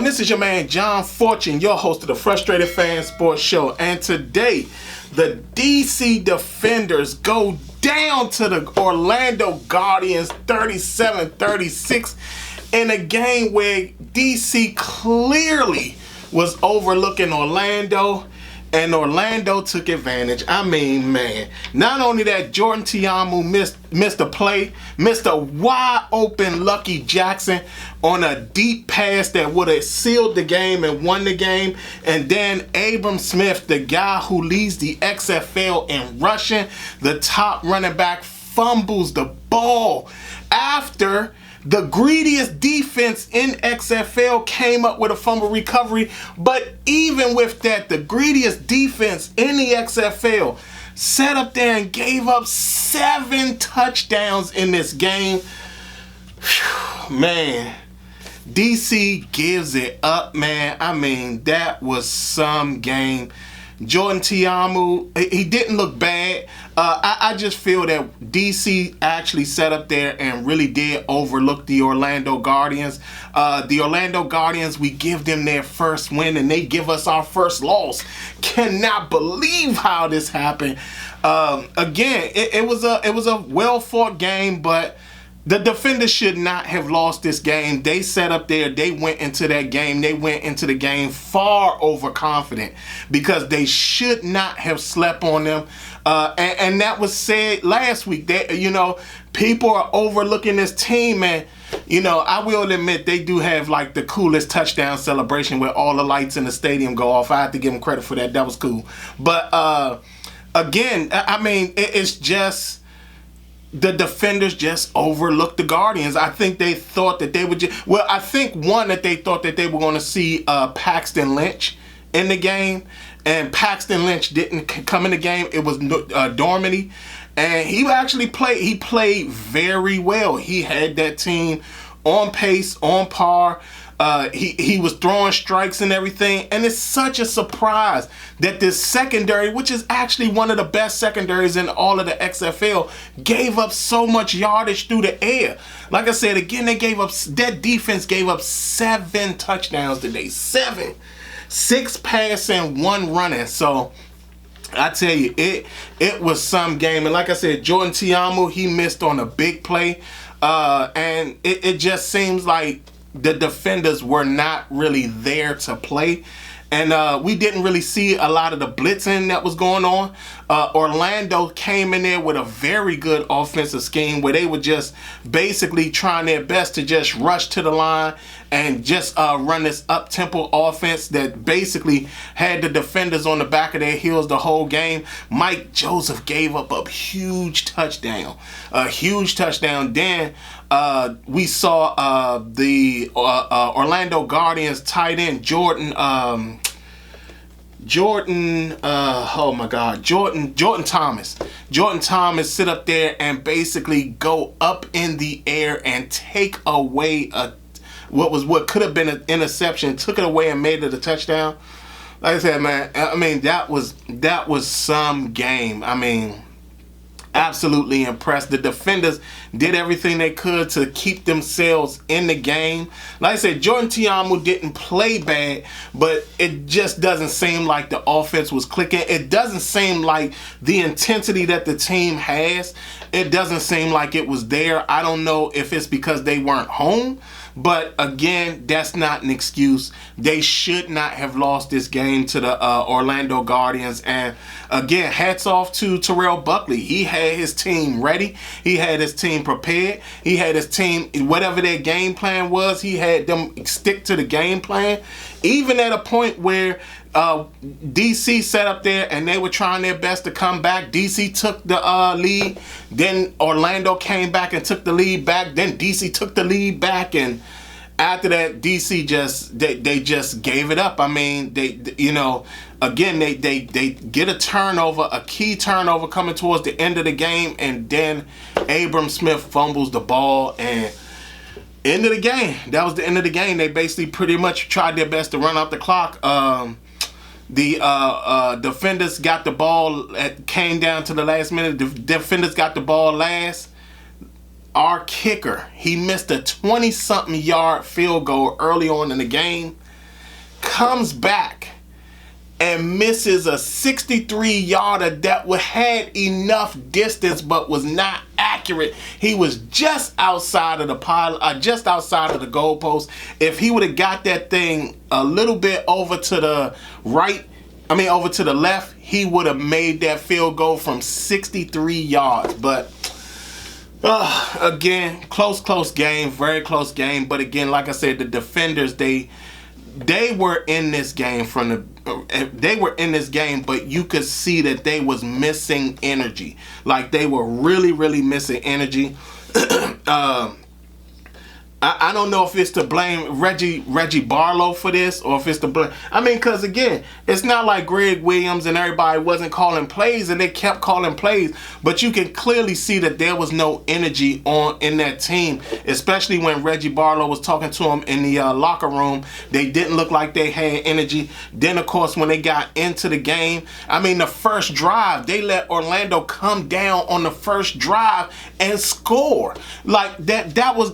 This is your man John Fortune, your host of the Frustrated Fan Sports Show, and today the DC Defenders go down to the Orlando Guardians 37-36 in a game where DC clearly was overlooking Orlando, and Orlando took advantage. I mean, man, not only that, Jordan Ta'amu missed a play, missed a wide open Lucky Jackson on a deep pass that would have sealed the game and won the game. And then Abram Smith, the guy who leads the XFL in rushing, the top running back, fumbles the ball after the greediest defense in XFL came up with a fumble recovery. But even with that, the greediest defense in the XFL sat up there and gave up 7 touchdowns in this game. Whew, man, DC gives it up, man. I mean, that was some game. Jordan Ta'amu, he didn't look bad. I just feel that DC actually sat up there and really did overlook the Orlando Guardians. The Orlando Guardians, we give them their first win and they give us our first loss. Cannot believe how this happened. Again, it was a well-fought game, but the Defenders should not have lost this game. They sat up there. They went into that game. They went into the game far overconfident because they should not have slept on them. And that was said last week. That, you know, people are overlooking this team, and you know, I will admit they do have like the coolest touchdown celebration where all the lights in the stadium go off. I have to give them credit for that. That was cool. But again, I mean, it's just the Defenders just overlooked the Guardians. I think they thought that they would just, well, I think one, that they thought that they were going to see Paxton Lynch in the game, and Paxton Lynch didn't come in the game. It was Dormady, and he actually played. He played very well. He had that team on pace, on par. He was throwing strikes and everything, and it's such a surprise that this secondary, which is actually one of the best secondaries in all of the XFL, gave up so much yardage through the air. Like I said, again, that defense gave up 7 touchdowns today. 7. 6 passing, 1 running. So I tell you, it was some game. And like I said, Jordan Ta'amu, he missed on a big play, and it just seems like the Defenders were not really there to play. And we didn't really see a lot of the blitzing that was going on. Orlando came in there with a very good offensive scheme where they were just basically trying their best to just rush to the line and just run this up-tempo offense that basically had the Defenders on the back of their heels the whole game. Mike Joseph gave up a huge touchdown. A huge touchdown. Then we saw the Orlando Guardians tight end Jordan Thomas. Jordan Thomas sit up there and basically go up in the air and take away what could have been an interception, took it away and made it a touchdown. Like I said, man, I mean, that was some game. I mean, absolutely impressed. The Defenders did everything they could to keep themselves in the game. Like I said, Jordan Ta'amu didn't play bad, but it just doesn't seem like the offense was clicking. It doesn't seem like the intensity that the team has, it doesn't seem like it was there. I don't know if it's because they weren't home, but again, that's not an excuse. They should not have lost this game to the Orlando Guardians. And again, hats off to Terrell Buckley. He had his team ready. He had his team prepared. He had his team, whatever their game plan was, he had them stick to the game plan. Even at a point where DC sat up there and they were trying their best to come back. DC took the lead. Then Orlando came back and took the lead back. Then DC took the lead back, and after that, DC just they just gave it up. I mean, again, they get a turnover, a key turnover coming towards the end of the game, and then Abram Smith fumbles the ball, and end of the game. That was the end of the game. They basically pretty much tried their best to run out the clock. The defenders got the ball. It came down to the last minute. The defenders got the ball last. Our kicker, he missed a 20-something yard field goal early on in the game. Comes back and misses a 63-yarder that had enough distance but was not accurate. He was just outside of the just outside of the goalpost. If he would have got that thing a little bit over to the right, over to the left, he would have made that field goal from 63 yards. But again, close game, very close game. But again, like I said, the defenders, they were in this game but you could see that they was missing energy. Like, they were really missing energy. I don't know if it's to blame Reggie Barlow for this, or if it's to blame, because again, it's not like Greg Williams and everybody wasn't calling plays, and they kept calling plays, but you can clearly see that there was no energy in that team, especially when Reggie Barlow was talking to him in the locker room. They didn't look like they had energy. Then, of course, when they got into the game, the first drive, they let Orlando come down on the first drive and score. Like, that was,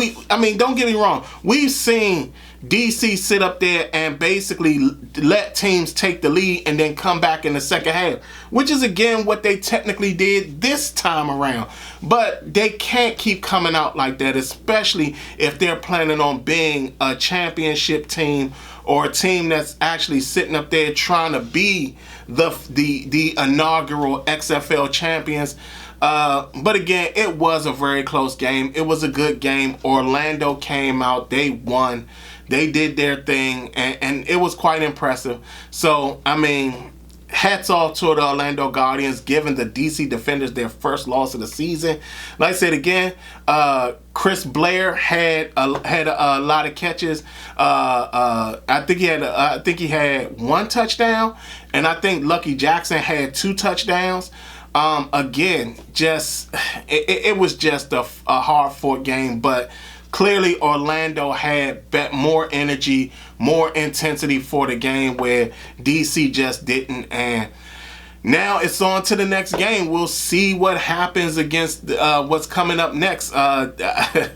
don't get me wrong. We've seen DC sit up there and basically let teams take the lead and then come back in the second half, which is, again, what they technically did this time around. But they can't keep coming out like that, especially if they're planning on being a championship team, or a team that's actually sitting up there trying to be the inaugural XFL champions. But again, it was a very close game. It was a good game. Orlando came out. They won. They did their thing, and it was quite impressive. So, hats off to the Orlando Guardians, giving the DC Defenders their first loss of the season. Like I said again, Chris Blair had a lot of catches. I think he had 1 touchdown, and I think Lucky Jackson had 2 touchdowns. Again, it was just a hard-fought game, but clearly Orlando had more energy, more intensity for the game, where DC just didn't. And now it's on to the next game. We'll see what happens against what's coming up next. This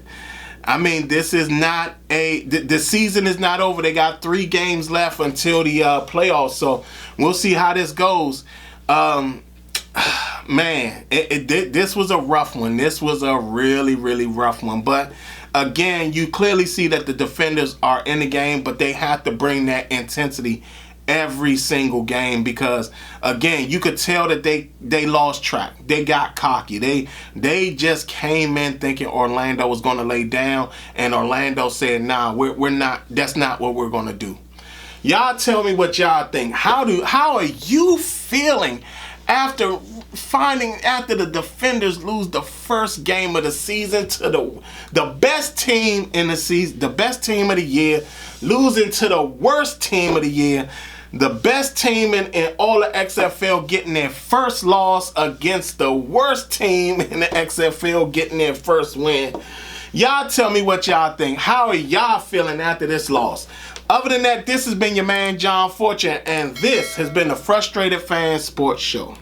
is not the season is not over. They got 3 games left until the playoffs, so we'll see how this goes. Man, this was a rough one. This was a really rough one. But again, you clearly see that the defenders are in the game, but they have to bring that intensity every single game, because again, you could tell that they lost track. They got cocky. They just came in thinking Orlando was going to lay down, and Orlando said, "Nah, we're not. That's not what we're going to do." Y'all tell me what y'all think. How are you feeling after the defenders lose the first game of the season to the best team in the season, the best team of the year, losing to the worst team of the year, the best team in all of XFL getting their first loss against the worst team in the XFL getting their first win? Y'all tell me what y'all think. How are y'all feeling after this loss? Other than that, this has been your man John Fortune, and this has been the Frustrated Fan Sports Show.